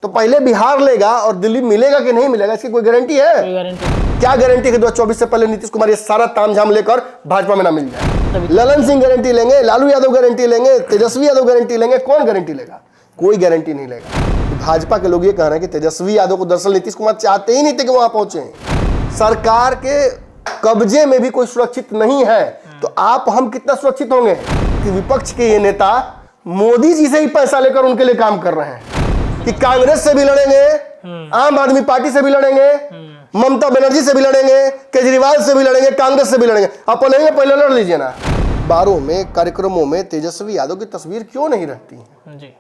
तो पहले बिहार लेगा और दिल्ली मिलेगा कि नहीं मिलेगा, इसकी कोई गारंटी है? कोई गारंटी? क्या गारंटी है कि 2024 से पहले नीतीश कुमार ये सारा तामझाम लेकर भाजपा में ना मिल जाए? ललन सिंह गारंटी लेंगे, लालू यादव गारंटी लेंगे, तेजस्वी यादव गारंटी लेंगे, कौन गारंटी लेगा? कोई गारंटी नहीं लेगा। भाजपा के लोग ये कह रहे हैं कि तेजस्वी यादव को दरअसल नीतीश कुमार चाहते ही नहीं थे कि वहां पहुंचे। सरकार के कब्जे में भी कोई सुरक्षित नहीं है, तो आप हम कितना सुरक्षित होंगे कि विपक्ष के ये नेता मोदी जी से ही पैसा लेकर उनके लिए काम कर रहे हैं कि कांग्रेस से भी लड़ेंगे, आम आदमी पार्टी से भी लड़ेंगे, ममता बनर्जी से भी लड़ेंगे, केजरीवाल से भी लड़ेंगे, कांग्रेस से भी लड़ेंगे। आप नहीं, पहले लड़ लीजिए ना। बारों में कार्यक्रमों में तेजस्वी यादव की तस्वीर क्यों नहीं रहती है? जी।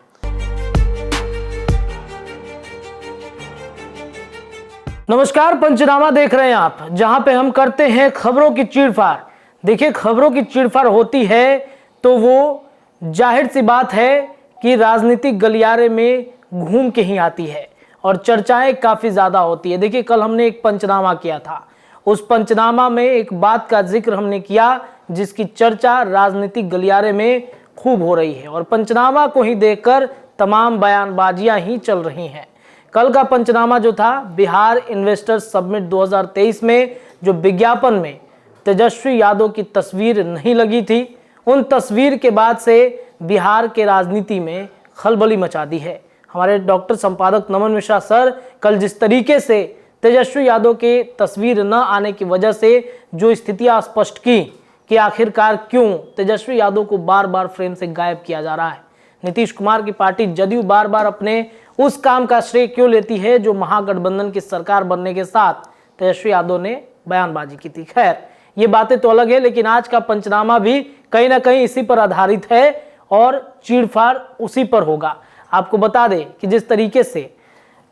नमस्कार, पंचनामा देख रहे हैं आप, जहां पे हम करते हैं खबरों की चीरफाड़। देखिए, खबरों की चीरफाड़ होती है तो वो जाहिर सी बात है कि राजनीतिक गलियारे में घूम के ही आती है और चर्चाएं काफ़ी ज़्यादा होती है। देखिए, कल हमने एक पंचनामा किया था, उस पंचनामा में एक बात का जिक्र हमने किया जिसकी चर्चा राजनीतिक गलियारे में खूब हो रही है और पंचनामा को ही देखकर तमाम बयानबाजियां ही चल रही हैं। कल का पंचनामा जो था, बिहार इन्वेस्टर्स समिट 2023 में जो विज्ञापन में तेजस्वी यादव की तस्वीर नहीं लगी थी, उन तस्वीर के बाद से बिहार के राजनीति में खलबली मचा दी है। हमारे डॉक्टर संपादक नमन मिश्रा सर कल जिस तरीके से तेजस्वी यादव के तस्वीर न आने की वजह से जो स्थितियां स्पष्ट की कि आखिरकार क्यों तेजस्वी यादव को बार बार फ्रेम से गायब किया जा रहा है, नीतीश कुमार की पार्टी जदयू बार बार अपने उस काम का श्रेय क्यों लेती है जो महागठबंधन की सरकार बनने के साथ तेजस्वी यादव ने बयानबाजी की थी। खैर, ये बातें तो अलग है, लेकिन आज का पंचनामा भी कहीं ना कहीं इसी पर आधारित है और चीरफाड़ उसी पर होगा। आपको बता दें कि जिस तरीके से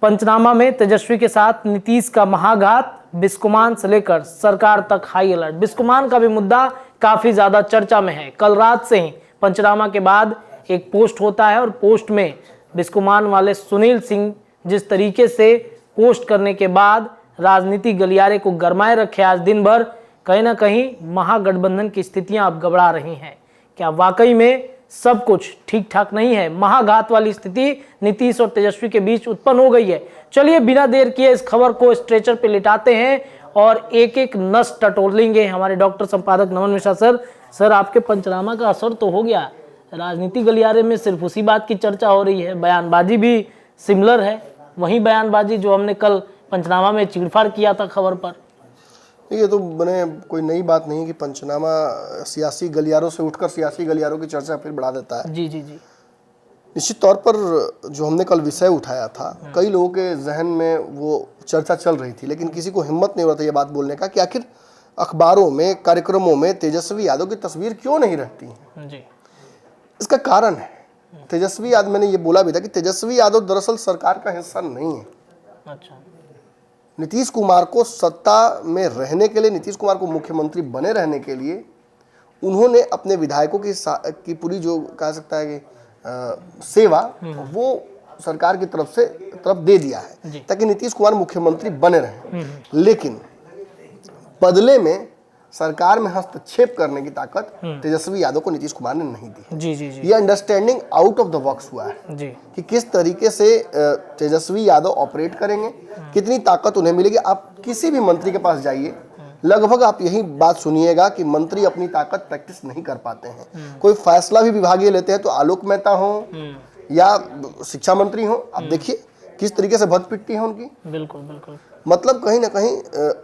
पंचनामा में तेजस्वी के साथ नीतीश का महाघात, बिस्कोमान से लेकर सरकार तक हाई अलर्ट, बिस्कोमान का भी मुद्दा काफी ज्यादा चर्चा में है। कल रात से ही पंचनामा के बाद एक पोस्ट होता है और पोस्ट में बिस्कोमान वाले सुनील सिंह जिस तरीके से पोस्ट करने के बाद राजनीतिक गलियारे को गरमाए रखे आज दिन भर, कहीं ना कहीं महागठबंधन की स्थितियां अब गड़बड़ा रही हैं। क्या वाकई में सब कुछ ठीक ठाक नहीं है? महाघात वाली स्थिति नीतीश और तेजस्वी के बीच उत्पन्न हो गई है। चलिए, बिना देर किए इस खबर को स्ट्रेचर पे लिटाते हैं और एक एक नस टटोलेंगे हमारे डॉक्टर संपादक नमन मिश्रा सर। सर, आपके पंचनामा का असर तो हो गया, राजनीतिक गलियारे में सिर्फ उसी बात की चर्चा हो रही है, बयानबाजी भी सिमिलर है, वही बयानबाजी जो हमने कल पंचनामा में चीरफाड़ किया था खबर पर। ये तो बने कोई नई बात नहीं है कि पंचनामा सियासी गलियारों से उठकर सियासी गलियारों की चर्चा फिर बढ़ा देता है। जी जी जी। निश्चित तौर पर जो हमने कल विषय उठाया था, कई लोगों के जहन में वो चर्चा चल रही थी, लेकिन किसी को हिम्मत नहीं हो रहा था ये बात बोलने का कि आखिर अखबारों में, कार्यक्रमों में तेजस्वी यादव की तस्वीर क्यों नहीं रहती है। जी। इसका कारण है तेजस्वी यादव, मैंने ये बोला भी था कि तेजस्वी यादव दरअसल सरकार का हिस्सा नहीं है। अच्छा। नीतीश कुमार को सत्ता में रहने के लिए, नीतीश कुमार को मुख्यमंत्री बने रहने के लिए उन्होंने अपने विधायकों की पूरी जो कह सकता है कि सेवा वो सरकार की तरफ दे दिया है ताकि नीतीश कुमार मुख्यमंत्री बने रहें। लेकिन बदले में सरकार में हस्तक्षेप करने की ताकत तेजस्वी यादव को नीतीश कुमार ने नहीं दी। जी जी जी। ये understanding out of the box हुआ है जी। कि किस तरीके से तेजस्वी यादव ऑपरेट करेंगे, कितनी ताकत उन्हें मिलेगी। आप किसी भी मंत्री के पास जाइए, लगभग आप यही बात सुनिएगा कि मंत्री अपनी ताकत प्रैक्टिस नहीं कर पाते हैं। कोई फैसला भी विभागीय लेते हैं तो आलोक मेहता हो या शिक्षा मंत्री हो, आप देखिए किस तरीके से भद पिटती है उनकी। बिल्कुल बिल्कुल। मतलब कहीं ना कहीं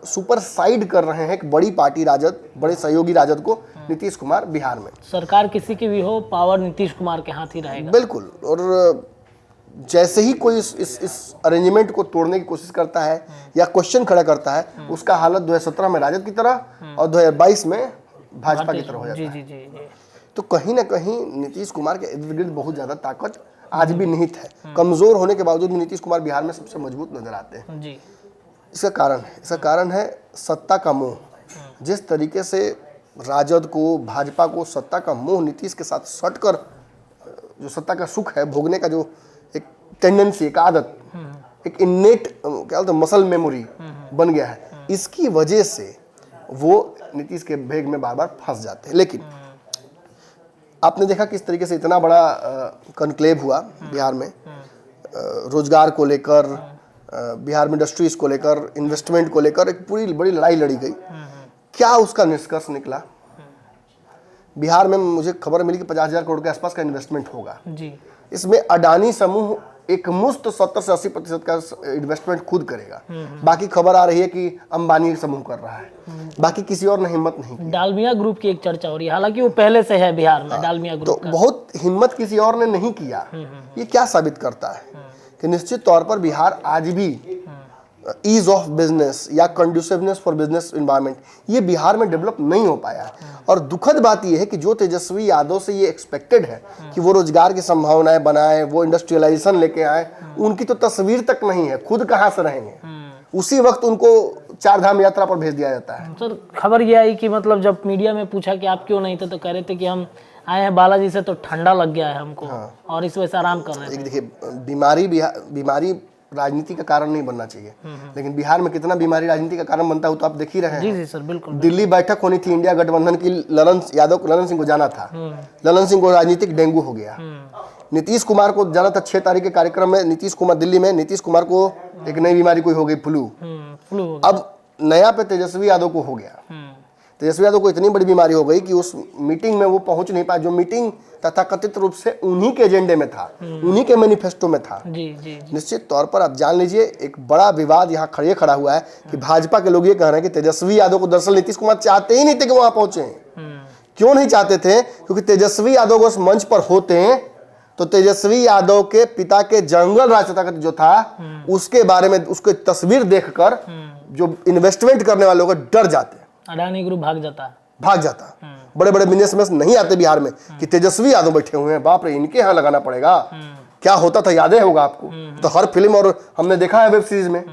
सुपर साइड कर रहे हैं एक बड़ी पार्टी राजद, बड़े सहयोगी राजद को नीतीश कुमार बिहार में। सरकार किसी की भी हो, पावर नीतीश कुमार के हाथ ही रहेगा। बिल्कुल। और जैसे ही कोई इस अरेंजमेंट को तोड़ने की कोशिश करता है या क्वेश्चन खड़ा करता है, उसका हालत 2017 में राजद की तरह और 2022 में भाजपा की तरह हो जाता है। जी जी जी। तो कहीं ना कहीं नीतीश कुमार के इर्द गिर्द बहुत ज्यादा ताकत आज भी निहित है। कमजोर होने के बावजूद नीतीश कुमार बिहार में सबसे मजबूत नजर आते हैं। जी। इसका कारण है सत्ता का मोह। जिस तरीके से राजद को, भाजपा को सत्ता का मोह नीतीश के साथ सटकर जो सत्ता का सुख है भोगने का जो एक टेंडेंसी, एक आदत, एक इन्नेट क्या बोलते हैं मसल मेमोरी बन गया है, इसकी वजह से वो नीतीश के भेग में बार बार फंस जाते हैं। लेकिन आपने देखा किस तरीके से इतना बड़ा कॉन्क्लेव हुआ बिहार में, रोजगार को लेकर, बिहार में इंडस्ट्रीज को लेकर, इन्वेस्टमेंट को लेकर एक पूरी बड़ी लड़ाई लड़ी गई। क्या उसका निष्कर्ष निकला? बिहार में मुझे खबर मिली कि 50,000 करोड़ के आसपास का इन्वेस्टमेंट होगा जी। इसमें अडानी समूह एक मुश्त 70 से 80% का इन्वेस्टमेंट खुद करेगा। बाकी खबर आ रही है कि अंबानी समूह कर रहा है, बाकी किसी और ने हिम्मत नहीं की। डालमिया ग्रुप की एक चर्चा हो रही है, हालांकि वो पहले से है बिहार में डालमिया ग्रुप तो बहुत हिम्मत किसी और ने नहीं किया। ये क्या साबित करता है कि निश्चित तौर पर बिहार आज भी ईज ऑफ बिजनेस या कंड्यूसिवनेस फॉर बिजनेस एनवायरनमेंट ये बिहार में डेवलप नहीं हो पाया है। और दुखद बात यह है कि जो तेजस्वी यादव से ये एक्सपेक्टेड है कि वो रोजगार की संभावनाएं बनाए, वो इंडस्ट्रियलाइजेशन लेके आए, उनकी तो तस्वीर तक नहीं है। खुद कहाँ से रहेंगे? उसी वक्त उनको 4 धाम यात्रा पर भेज दिया जाता है। सर खबर ये आई कि मतलब जब मीडिया में पूछा कि आप क्यों नहीं थे तो कह रहे थे कि हम आए हैं बालाजी से तो ठंडा लग गया है हमको, और इस वजह से आराम कर रहे थे। देखिए, बीमारी राजनीति का कारण नहीं बनना चाहिए, लेकिन बिहार में कितना बीमारी राजनीति का कारण बनता है वो तो आप देख ही रहे हैं। जी जी सर, बिल्कुल। दिल्ली बैठक होनी थी इंडिया गठबंधन की, ललन सिंह को जाना था। ललन सिंह को राजनीतिक डेंगू हो गया। नीतीश कुमार को जाना था 6 तारीख के कार्यक्रम में, नीतीश कुमार दिल्ली में, नीतीश कुमार को एक नई बीमारी कोई हो गई, फ्लू। अब नया पे तेजस्वी यादव को हो गया। तेजस्वी यादव को इतनी बड़ी बीमारी हो गई कि उस मीटिंग में वो पहुंच नहीं पाया, जो मीटिंग तथाकथित रूप से उन्हीं के एजेंडे में था, उन्हीं के मैनिफेस्टो में था। जी, जी, जी। निश्चित तौर पर आप जान लीजिए एक बड़ा विवाद यहाँ खड़ा हुआ है कि भाजपा के लोग ये कह रहे हैं कि तेजस्वी यादव को दरअसल नीतीश कुमार चाहते ही नहीं थे कि वहां पहुंचे। क्यों नहीं चाहते थे? क्योंकि तेजस्वी यादव को उस मंच पर होते तो तेजस्वी यादव के पिता के जंगल राज तथाकथित जो था उसके बारे में उसकी तस्वीर देखकर जो इन्वेस्टमेंट करने वाले लोग डर जाते, अडानी ग्रुप भाग जाता। बड़े बड़े बिजनेसमैन नहीं आते बिहार में कि तेजस्वी यादव बैठे हुए हैं, बाप रे इनके यहाँ लगाना पड़ेगा। क्या होता था यादें होगा आपको, तो हर फिल्म और हमने देखा है वेब सीरीज में।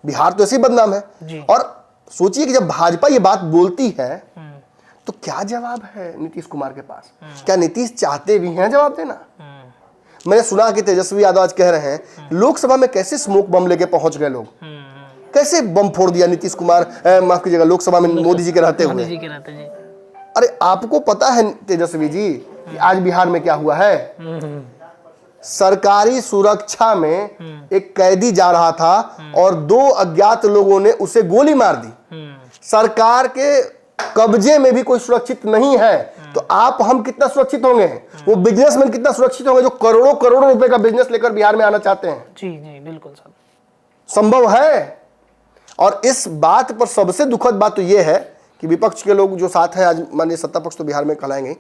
बिहार तो ऐसी बदनाम है। और सोचिए कि जब भाजपा ये बात बोलती है तो क्या जवाब है नीतीश कुमार के पास? क्या नीतीश चाहते भी हैं जवाब देना? मैंने सुना कि तेजस्वी यादव आज कह रहे हैं लोकसभा में कैसे स्मोक बम लेके पहुंच गए लोग, कैसे बम फोड़ दिया नीतीश कुमार, माफ कीजिएगा, लोकसभा में मोदी जी के रहते हुए। अरे आपको पता है तेजस्वी जी कि आज बिहार में क्या हुआ है? सरकारी सुरक्षा में एक कैदी जा रहा था और 2 अज्ञात लोगों ने उसे गोली मार दी। सरकार के कब्जे में भी कोई सुरक्षित नहीं है, तो आप हम कितना सुरक्षित होंगे? वो बिजनेसमैन कितना सुरक्षित होंगे जो करोड़ों करोड़ों रुपए का बिजनेस लेकर बिहार में आना चाहते हैं? जी जी, बिल्कुल सर, संभव है। और इस बात पर सबसे दुखद बात तो यह है कि विपक्ष के लोग जो साथ हैं, आज मानिए सत्ता पक्ष तो बिहार में कहलाएंगे,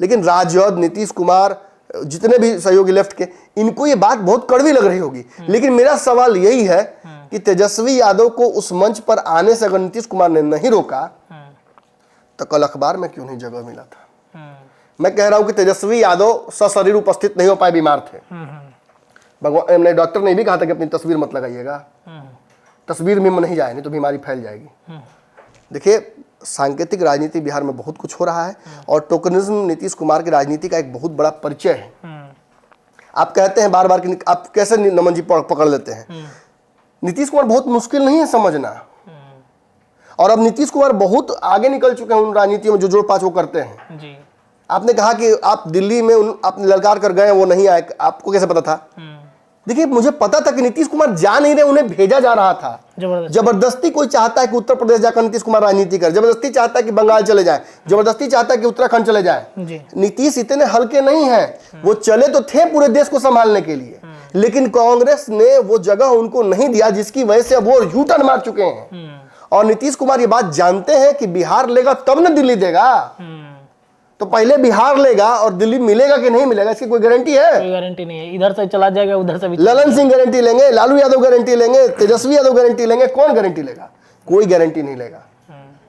लेकिन राजद, नीतीश कुमार, जितने भी सहयोगी लेफ्ट के, इनको ये बात बहुत कड़वी लग रही होगी। लेकिन मेरा सवाल यही है कि तेजस्वी यादव को उस मंच पर आने से अगर नीतीश कुमार ने नहीं रोका तो कल अखबार में क्यों नहीं जगह मिला था? मैं कह रहा हूं कि तेजस्वी यादव सशरीर उपस्थित नहीं हो पाए, बीमार थे। भगवान ने, डॉक्टर ने भी कहा था कि अपनी तस्वीर मत लगाइएगा, तस्वीर में नहीं जाए नहीं तो बीमारी फैल जाएगी। देखिए, सांकेतिक राजनीति बिहार में बहुत कुछ हो रहा है और टोकनिज्म नीतीश कुमार की राजनीति का एक बहुत बड़ा परिचय है। आप कहते हैं बार बार कि आप कैसे नमन जी पकड़ लेते हैं। नीतीश कुमार बहुत मुश्किल नहीं है समझना, और अब नीतीश कुमार बहुत आगे निकल चुके हैं उन राजनीतियों में जो जोड़ पाँच वो करते हैं। जी। आपने कहा कि आप दिल्ली में आपने ललकार कर गए, वो नहीं आए, आपको कैसे पता था? देखिए, मुझे पता था कि नीतीश कुमार जा नहीं रहे, उन्हें भेजा जा रहा था। जबरदस्ती कोई चाहता है कि उत्तर प्रदेश जाकर नीतीश कुमार राजनीति करे, जबरदस्ती चाहता है कि बंगाल चले जाए, जबरदस्ती चाहता है कि उत्तराखंड चले जाए। नीतीश इतने हल्के नहीं है, वो चले तो थे पूरे देश को संभालने के लिए, लेकिन कांग्रेस ने वो जगह उनको नहीं दिया, जिसकी वजह से अब वो यू टर्न मार चुके हैं। और नीतीश कुमार ये बात जानते हैं कि बिहार लेगा तब ना दिल्ली देगा, तो पहले बिहार लेगा और दिल्ली मिलेगा कि नहीं मिलेगा इसकी कोई गारंटी है? कोई गारंटी नहीं है। इधर से चला जाएगा, उधर से भी। ललन सिंह गारंटी लेंगे, लालू यादव गारंटी लेंगे, तेजस्वी यादव गारंटी लेंगे, कौन गारंटी लेगा? कोई गारंटी नहीं लेगा।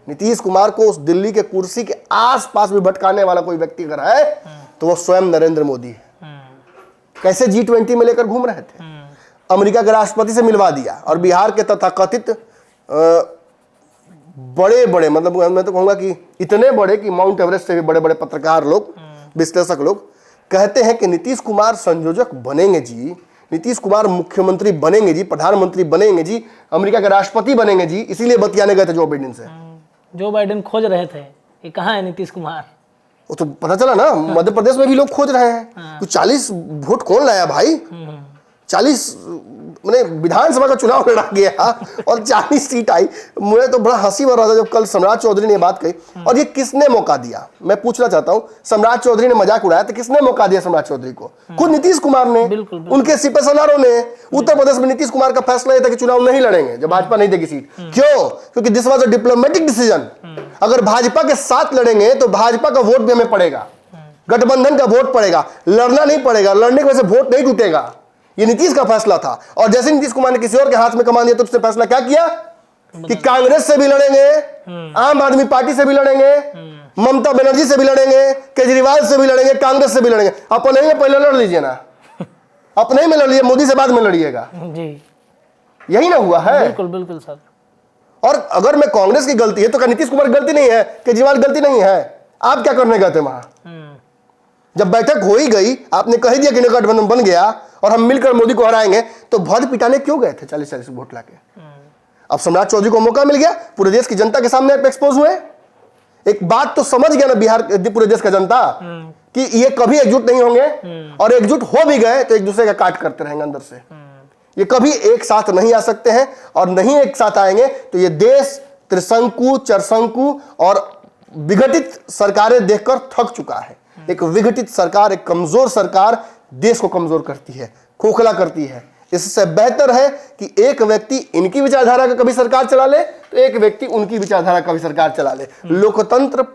नीतीश कुमार को उस दिल्ली के कुर्सी के आसपास भी भटकाने वाला कोई व्यक्ति अगर है तो वो स्वयं नरेंद्र मोदी है। कैसे G20 में लेकर घूम रहे थे, अमेरिका के राष्ट्रपति से मिलवा दिया, और बिहार के तथाकथित बड़े बड़े, मतलब मैं तो कहूंगा कि इतने बड़े कि माउंट एवरेस्ट से भी बड़े बड़े पत्रकार लोग, विश्लेषक लोग कहते हैं कि नीतीश कुमार संयोजक बनेंगे जी, नीतीश कुमार मुख्यमंत्री बनेंगे जी, प्रधानमंत्री बनेंगे जी, अमेरिका के राष्ट्रपति बनेंगे जी। इसीलिए बतियाने गए थे जो बाइडेन से। जो बाइडेन खोज रहे थे ये कहाँ है नीतीश कुमार, वो तो पता चला ना, मध्य प्रदेश में भी लोग खोज रहे हैं। तो 40 वोट कौन लाया भाई? 40 मैंने विधानसभा का चुनाव लड़ा गया और 40 सीट आई। मुझे तो बड़ा हंसी हो रहा था जब कल सम्राट चौधरी ने ये बात कही। और ये किसने मौका दिया, मैं पूछना चाहता हूं। सम्राट चौधरी ने मजाक उड़ाया तो किसने मौका दिया सम्राट चौधरी को? खुद नीतीश कुमार ने, उनके सिपहसालारों ने। उत्तर प्रदेश में नीतीश कुमार का फैसला यह था कि चुनाव नहीं लड़ेंगे जब भाजपा नहीं देगी सीट। क्यों? क्योंकि this was a diplomatic decision. अगर भाजपा के साथ लड़ेंगे तो भाजपा का वोट भी हमें पड़ेगा, गठबंधन का वोट पड़ेगा, लड़ना नहीं पड़ेगा। लड़ने की वजह से वोट नहीं टूटेगा। ये नीतीश का फैसला था। और जैसे नीतीश कुमार ने किसी और के हाथ में कमान दिया तो उसने फैसला क्या किया कि कांग्रेस से भी लड़ेंगे, आम आदमी पार्टी से भी लड़ेंगे, ममता बनर्जी से भी लड़ेंगे, केजरीवाल से भी लड़ेंगे, कांग्रेस से भी लड़ेंगे। अपने ही में पहले लड़ लीजिए ना, अपने ही में लड़िए, मोदी से बाद में लड़िएगा। जी, यही ना हुआ है। बिल्कुल बिल्कुल सर। और अगर मैं कांग्रेस की गलती है तो क्या नीतीश कुमार की गलती नहीं है? केजरीवाल गलती नहीं है? आप क्या करने गए थे वहां? जब बैठक हो ही गई, आपने कह दिया कि गठबंधन बन गया और हम मिलकर मोदी को हराएंगे, तो भद पिटाने क्यों गए थे 40-40 वोट लाके? अब सम्राट चौधरी को मौका मिल गया, पूरे देश की जनता के सामने आप एक्सपोज हुए। एक बात तो समझ गया ना बिहार, पूरे देश का जनता, कि ये कभी एकजुट नहीं होंगे, और एकजुट हो भी गए तो एक दूसरे का काट करते रहेंगे अंदर से। ये कभी एक साथ नहीं आ सकते हैं, और नहीं एक साथ आएंगे तो ये देश त्रिशंकु, चरशंकु और विघटित सरकारें देखकर थक चुका है। एक विघटित सरकार, एक कमजोर सरकार देश को कमजोर करती है, खोखला करती है। इससे बेहतर है कि एक व्यक्ति इनकी विचारधारा का कभी सरकार चला ले तो एक व्यक्ति उनकी विचारधारा का भी सरकार चला ले। लोकतंत्र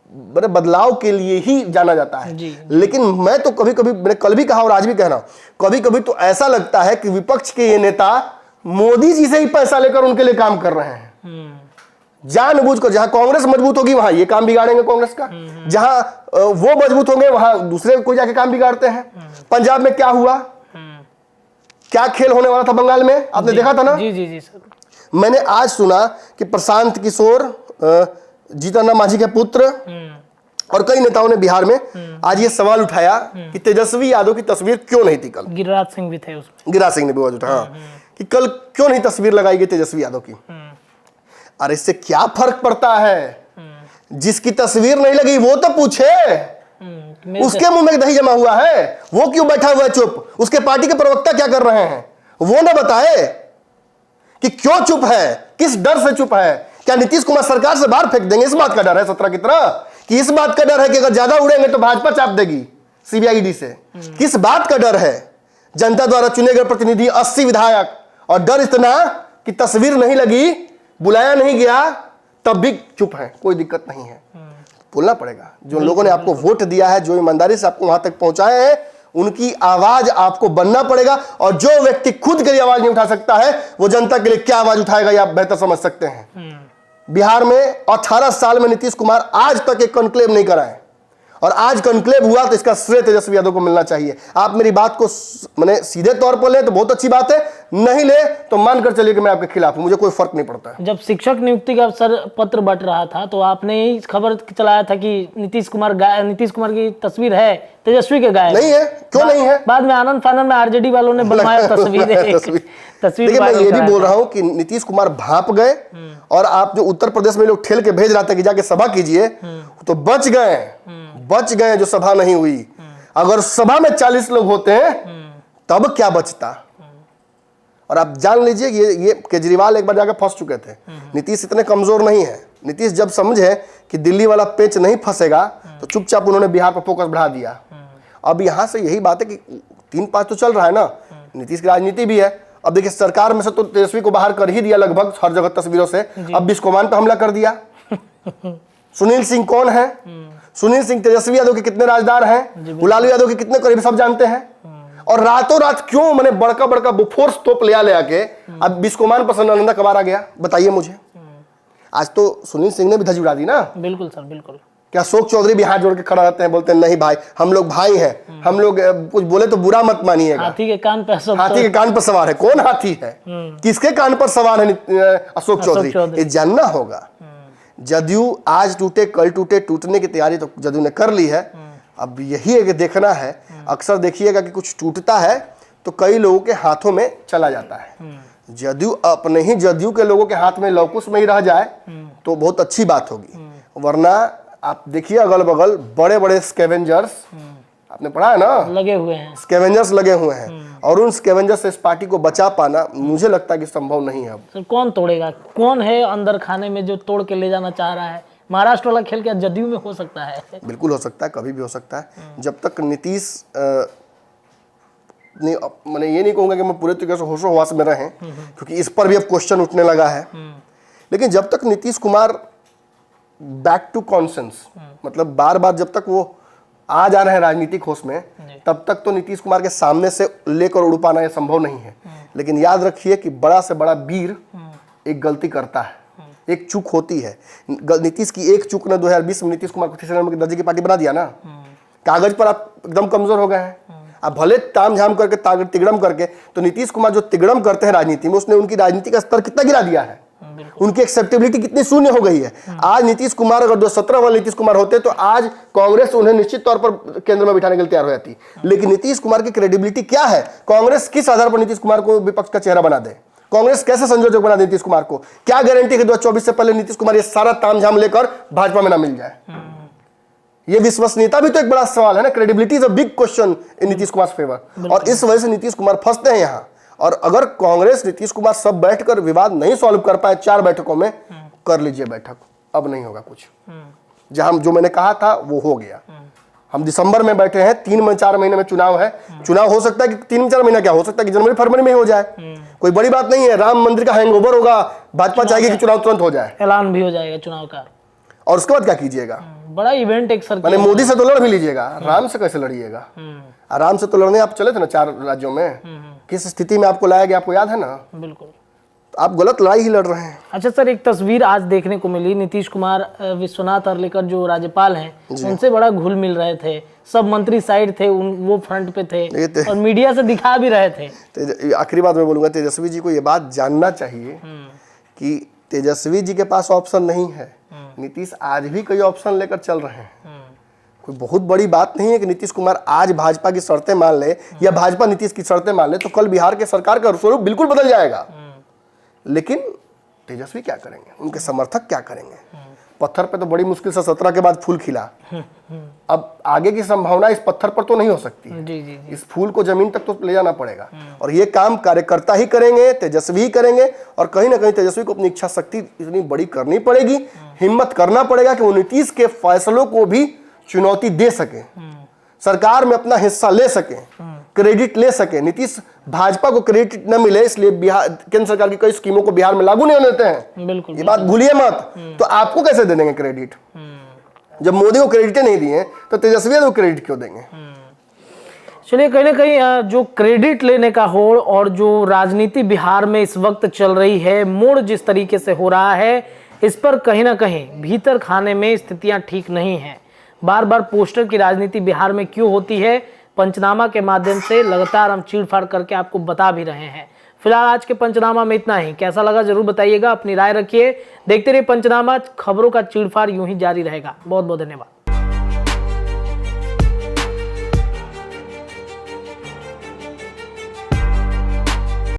बड़े बदलाव के लिए ही जाना जाता है। लेकिन मैं तो कभी कभी, मैंने कल भी कहा और आज भी कह रहा हूं, कभी कभी तो ऐसा लगता है कि विपक्ष के ये नेता मोदी जी से ही पैसा लेकर उनके लिए काम कर रहे हैं। जानबूझकर, जहां कांग्रेस मजबूत होगी वहां ये काम बिगाड़ेंगे कांग्रेस का, जहां वो मजबूत होंगे वहां दूसरे कोई जाके काम बिगाड़ते हैं। पंजाब में क्या हुआ, क्या खेल होने वाला था बंगाल में, आपने देखा था ना? जी जी जी सर। मैंने आज सुना कि प्रशांत किशोर, जीतन राम मांझी के पुत्र और कई नेताओं ने बिहार में आज ये सवाल उठाया कि तेजस्वी यादव की तस्वीर क्यों नहीं थी कल। गिरिराज सिंह भी थे उसमें, गिरिराज सिंह ने भी आवाज उठाया, हाँ, कि कल क्यों नहीं तस्वीर लगाई गई तेजस्वी यादव की। अरे इससे क्या फर्क पड़ता है? जिसकी तस्वीर नहीं लगी वो तो पूछे। उसके मुंह में दही जमा हुआ है, वो क्यों बैठा हुआ है चुप? उसके पार्टी के प्रवक्ता क्या कर रहे हैं वो ना बताए कि क्यों चुप है, किस डर से चुप है। क्या नीतीश कुमार सरकार से बाहर फेंक देंगे, इस बात का डर है 17 की तरह? कि इस बात का डर है कि अगर ज्यादा उड़ेंगे तो भाजपा चाप देगी सीबीआईडी से? किस बात का डर है? जनता द्वारा चुने गए प्रतिनिधि 80 विधायक, और डर इतना कि तस्वीर नहीं लगी, बुलाया नहीं गया, तब भी चुप है, कोई दिक्कत नहीं है। बोलना पड़ेगा। जो लोगों ने आपको वोट दिया है, जो ईमानदारी से आपको वहां तक पहुंचाए हैं, उनकी आवाज आपको बनना पड़ेगा। और जो व्यक्ति खुद के लिए आवाज नहीं उठा सकता है वो जनता के लिए क्या आवाज उठाएगा ये आप बेहतर समझ सकते हैं। बिहार में 18 साल में नीतीश कुमार आज तक एक कॉन्क्लेव नहीं कराए, और आज कॉन्क्लेव हुआ तो इसका श्रेय तेजस्वी यादव को मिलना चाहिए। आप मेरी बात को मैंने सीधे तौर पर ले तो बहुत अच्छी बात है, नहीं ले तो मानकर चलिए कि मैं आपके खिलाफ हूं, मुझे कोई फर्क नहीं पड़ता है। जब शिक्षक नियुक्ति का अवसर पत्र बंट रहा था तो आपने यही खबर चलाया था कि नीतीश कुमार की तस्वीर है, तेजस्वी के गायब नहीं है। क्यों नहीं है? बाद में आनंद फानंद में आरजेडी वालों ने बनवाया तस्वीर। देखिए मैं ये भी बोल रहा हूं कि नीतीश कुमार भाप गए, और आप जो उत्तर प्रदेश में लोग ठेल के भेज रहे थे कि जाके सभा कीजिए, तो बच गए जो सभा नहीं हुई। अगर सभा में 40 लोग होते हैं तब क्या बचता? और आप जान लीजिए ये केजरीवाल एक बार जाकर फंस चुके थे। नीतीश इतने कमजोर नहीं है। नीतीश जब समझे कि दिल्ली वाला पेच नहीं फंसेगा तो चुपचाप उन्होंने बिहार पर फोकस बढ़ा दिया। अब यहां से यही बात है कि 3-5 तो चल रहा है ना, नीतीश की राजनीति भी है। अब देखिए सरकार में से तो तेजस्वी को बाहर कर ही दिया लगभग हर जगह तस्वीरों से। अब बिस्कोमान पे हमला कर दिया। सुनील सिंह कौन है? सुनील सिंह तेजस्वी यादव के कितने राजदार हैं, लालू यादव के कितने करीब, सब जानते हैं। और रातों रात क्यों मैंने बड़का बड़का बुफोर्स तोप ले आके अब बिस्कोमान पर नालंदा कबार आ गया, बताइए मुझे। आज तो सुनील सिंह ने भी धज उड़ा दी ना। बिल्कुल सर, बिल्कुल। क्या अशोक चौधरी भी हाथ जोड़ के खड़ा रहते हैं, बोलते हैं नहीं भाई हम लोग भाई हैं, हम लोग कुछ बोले तो बुरा मत मानिएगा। हाथी के कान पर सवार है। कौन हाथी है, किसके कान पर सवार है अशोक चौधरी? ये जानना होगा। जदयू आज टूटे कल टूटे, टूटने की तैयारी तो जदयू ने कर ली है। अब यही है कि देखना है। अक्सर देखिएगा कि कुछ टूटता है तो कई लोगों के हाथों में चला जाता है। जदयू अपने ही जदयू के लोगों के हाथ में लौकुश में ही रह जाए तो बहुत अच्छी बात होगी। वरना आप देखिए अगल बगल बड़े बड़े स्कैवेंजर्स, आपने पढ़ा है ना, लगे हुए हैं, स्कैवेंजर्स लगे हुए हैं। और उन स्कैवेंजर से इस पार्टी को बचा पाना मुझे लगता है कि संभव नहीं है अब। सर कौन तोड़ेगा, कौन है अंदर खाने में जो तोड़ के ले जाना चाह रहा है? महाराष्ट्र वाला खेल क्या जदयू में हो सकता है? बिल्कुल हो सकता है, कभी भी हो सकता है। जब तक नीतीश नहीं, मैंने ये नहीं कहूँगा कि मैं पूरे तरीके से होशो हवास में रहें, क्योंकि इस पर भी अब क्वेश्चन उठने लगा है। लेकिन जब तक Nitish Kumar back to conscience, मतलब बार बार जब तक वो आ जा रहे हैं राजनीतिक होश में, तब तक तो नीतीश कुमार के सामने से लेकर उड़ पाना ये संभव नहीं है। लेकिन याद रखिए कि बड़ा से बड़ा वीर एक गलती करता है, एक चूक होती है। नीतीश की एक चूक ने 2020 में नीतीश कुमार को तीसरे नंबर के दर्जे की पार्टी बना दिया ना। कागज पर आप एकदम कमजोर हो गए हैं। आप भले ताम झाम करके तिगड़म करके, तो नीतीश कुमार जो तिगड़म करते हैं राजनीति में, उसने उनकी राजनीति का स्तर कितना गिरा दिया है, उनकी एक्सेप्टेबिलिटी कितनी शून्य हो गई है। आज नीतीश कुमार, अगर 2017 वाले नीतीश कुमार होते तो आज कांग्रेस उन्हें निश्चित तौर पर केंद्र में बिठाने के लिए तैयार हो जाती। लेकिन नीतीश कुमार की क्रेडिबिलिटी क्या है? कांग्रेस किस आधार पर नीतीश कुमार को विपक्ष का चेहरा बना दे? कांग्रेस कैसे संयोजक बना दे नीतीश कुमार को? क्या गारंटी है 2024 से पहले नीतीश कुमार ये सारा तामझाम लेकर भाजपा में ना मिल जाए? ये विश्वसनीयता भी तो एक बड़ा सवाल है ना। Credibility is a big question in Nitish Kumar favour, और इस वजह से नीतीश कुमार फंसते हैं यहाँ। और अगर कांग्रेस नीतीश कुमार सब बैठकर विवाद नहीं सॉल्व कर पाए 4 बैठकों में, कर लीजिए बैठक, अब नहीं होगा कुछ। जहां जो मैंने कहा था वो हो गया। हम दिसंबर में बैठे हैं, 3-4 महीने में चुनाव है। चुनाव हो सकता है कि 3-4 महीना क्या हो सकता है कि जनवरी फरवरी में हो जाए, कोई बड़ी बात नहीं है। राम मंदिर का हैंगओवर होगा, भाजपा चाहेगी कि चुनाव तुरंत हो जाए, ऐलान भी हो जाएगा चुनाव का, और उसके बाद क्या कीजिएगा? बड़ा इवेंट एक सर। मैंने मोदी से तो लड़ भी लीजिएगा, राम से कैसे लड़िएगा? आराम से तो लड़ने आप चले थे ना 4 राज्यों में, किस स्थिति में आपको लाया गया आपको याद है ना। बिल्कुल, आप गलत लड़ाई ही लड़ रहे हैं। अच्छा सर, एक तस्वीर आज देखने को मिली, नीतीश कुमार विश्वनाथ अर्लेकर जो राज्यपाल हैं, उनसे बड़ा घुल मिल रहे थे। सब मंत्री साइड थे, वो फ्रंट पे थे और मीडिया से दिखा भी रहे थे। आखिरी बात मैं बोलूंगा, तेजस्वी जी को ये बात जानना चाहिए कि तेजस्वी जी के पास ऑप्शन नहीं है। नीतीश आज भी कई ऑप्शन लेकर चल रहे हैं। कोई बहुत बड़ी बात नहीं है कि नीतीश कुमार आज भाजपा की शर्तें मान ले या भाजपा नीतीश की शर्तें मान ले, तो कल बिहार के सरकार का स्वरूप बिल्कुल बदल जाएगा। लेकिन तेजस्वी क्या करेंगे, उनके समर्थक क्या करेंगे? पत्थर पे तो बड़ी मुश्किल से 17 के बाद फूल खिला। अब आगे की संभावना इस पत्थर पर तो नहीं हो सकती है। जी। इस फूल को जमीन तक तो ले जाना पड़ेगा, और ये काम कार्यकर्ता ही करेंगे, तेजस्वी ही करेंगे। और कहीं ना कहीं तेजस्वी को अपनी इच्छा शक्ति इतनी बड़ी करनी पड़ेगी, हिम्मत करना पड़ेगा कि वो नीतीश के फैसलों को भी चुनौती दे सके, सरकार में अपना हिस्सा ले सके, क्रेडिट ले सके। नीतीश भाजपा को क्रेडिट न मिले, इसलिए बिहार केंद्र सरकार की कई स्कीमों को बिहार में लागू नहीं होने देते हैं। बिल्कुल, ये बात भूलिए मत। तो आपको कैसे दे देंगे क्रेडिट? जब मोदी को क्रेडिट नहीं दिए तो तेजस्वी को क्रेडिट क्यों देंगे? चलिए, कहीं ना कहीं जो क्रेडिट लेने का होड़ और जो राजनीति बिहार में इस वक्त चल रही है, मोड़ जिस तरीके से हो रहा है, इस पर कहीं ना कहीं भीतर खाने में स्थितियां ठीक नहीं हैं। बार बार पोस्टर की राजनीति बिहार में क्यों होती है, पंचनामा के माध्यम से लगातार हम चीरफाड़ करके आपको बता भी रहे हैं। फिलहाल आज के पंचनामा में इतना ही। कैसा लगा जरूर बताइएगा, अपनी राय रखिए। देखते रहिए पंचनामा, खबरों का चीरफाड़ यूं ही जारी रहेगा। बहुत बहुत धन्यवाद।